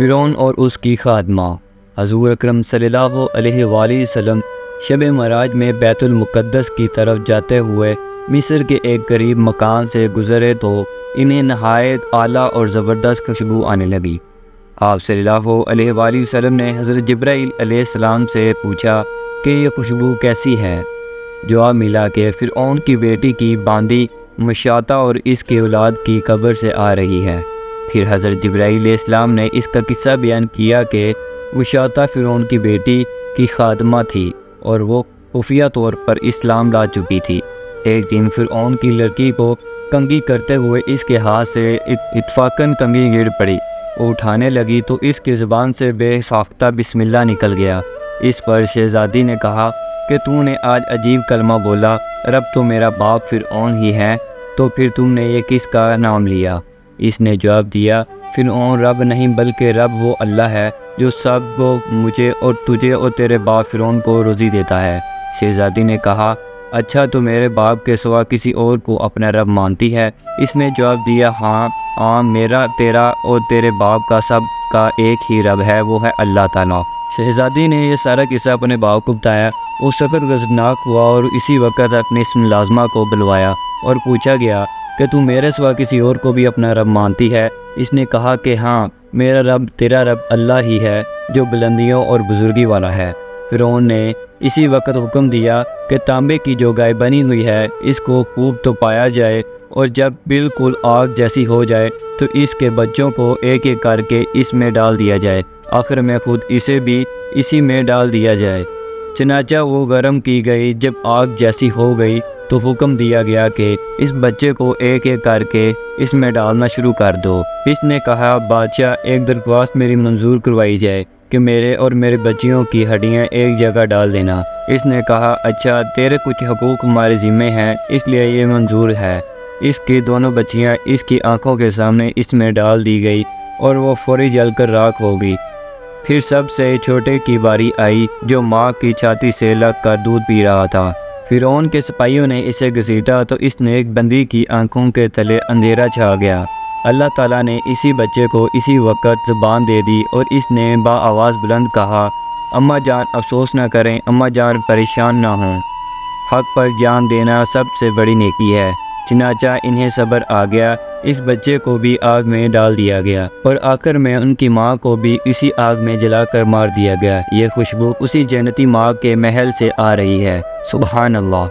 فرعون اور اس کی خادمہ۔ حضور اکرم صلی اللہ علیہ وآلہ وسلم شب معراج میں بیت المقدس کی طرف جاتے ہوئے مصر کے ایک قریب مکان سے گزرے تو انہیں نہایت اعلیٰ اور زبردست خوشبو آنے لگی۔ آپ صلی اللہ علیہ وآلہ وسلم نے حضرت جبرائیل علیہ السلام سے پوچھا کہ یہ خوشبو کیسی ہے؟ جواب ملا کہ فرعون کی بیٹی کی باندی مشاطہ اور اس کی اولاد کی قبر سے آ رہی ہے۔ پھر حضرت جبرائیل علیہ السلام نے اس کا قصہ بیان کیا کہ مشاطہ فرعون کی بیٹی کی خادمہ تھی اور وہ خفیہ طور پر اسلام لا چکی تھی۔ ایک دن فرعون کی لڑکی کو کنگھی کرتے ہوئے اس کے ہاتھ سے اتفاقاً کنگھی گر پڑی۔ وہ اٹھانے لگی تو اس کی زبان سے بے ساختہ بسم اللہ نکل گیا۔ اس پر شہزادی نے کہا کہ تو نے آج عجیب کلمہ بولا، رب تو میرا باپ فرعون ہی ہے، تو پھر تم نے یہ کس کا نام لیا؟ اس نے جواب دیا، فرعون رب نہیں بلکہ رب وہ اللہ ہے جو سب کو مجھے اور تجھے اور تیرے باپ فرعون کو روزی دیتا ہے۔ شہزادی نے کہا، اچھا تو میرے باپ کے سوا کسی اور کو اپنا رب مانتی ہے؟ اس نے جواب دیا، ہاں میرا، تیرا اور تیرے باپ کا سب کا ایک ہی رب ہے، وہ ہے اللہ تعالیٰ۔ شہزادی نے یہ سارا قصہ اپنے باپ کو بتایا۔ وہ سخت غضبناک ہوا اور اسی وقت اپنے اسم لازمہ کو بلوایا اور پوچھا گیا کہ تو میرے سوا کسی اور کو بھی اپنا رب مانتی ہے؟ اس نے کہا کہ ہاں، میرا رب تیرا رب اللہ ہی ہے جو بلندیوں اور بزرگی والا ہے۔ فرعون نے اسی وقت حکم دیا کہ تانبے کی جو گائے بنی ہوئی ہے اس کو خوب تپایا جائے، اور جب بالکل آگ جیسی ہو جائے تو اس کے بچوں کو ایک ایک کر کے اس میں ڈال دیا جائے، آخر میں خود اسے بھی اسی میں ڈال دیا جائے۔ چنانچہ وہ گرم کی گئی۔ جب آگ جیسی ہو گئی تو حکم دیا گیا کہ اس بچے کو ایک ایک کر کے اس میں ڈالنا شروع کر دو۔ اس نے کہا، بادشاہ ایک درخواست میری منظور کروائی جائے کہ میرے اور میرے بچیوں کی ہڈیاں ایک جگہ ڈال دینا۔ اس نے کہا، اچھا تیرے کچھ حقوق ہمارے ذمے ہیں اس لیے یہ منظور ہے۔ اس کی دونوں بچیاں اس کی آنکھوں کے سامنے اس میں ڈال دی گئی اور وہ فوری جل کر راکھ ہو گئی۔ پھر سب سے چھوٹے کی باری آئی جو ماں کی چھاتی سے لگ کر دودھ پی رہا تھا۔ فرعون کے سپاہیوں نے اسے گھسیٹا تو اس نیک بندی کی آنکھوں کے تلے اندھیرا چھا گیا۔ اللہ تعالیٰ نے اسی بچے کو اسی وقت زبان دے دی اور اس نے بآواز بلند کہا، اماں جان افسوس نہ کریں، اماں جان پریشان نہ ہوں، حق پر جان دینا سب سے بڑی نیکی ہے۔ چنانچہ انہیں صبر آ گیا، اس بچے کو بھی آگ میں ڈال دیا گیا اور آخر میں ان کی ماں کو بھی اسی آگ میں جلا کر مار دیا گیا۔ یہ خوشبو اسی جنتی ماں کے محل سے آ رہی ہے۔ سبحان اللہ۔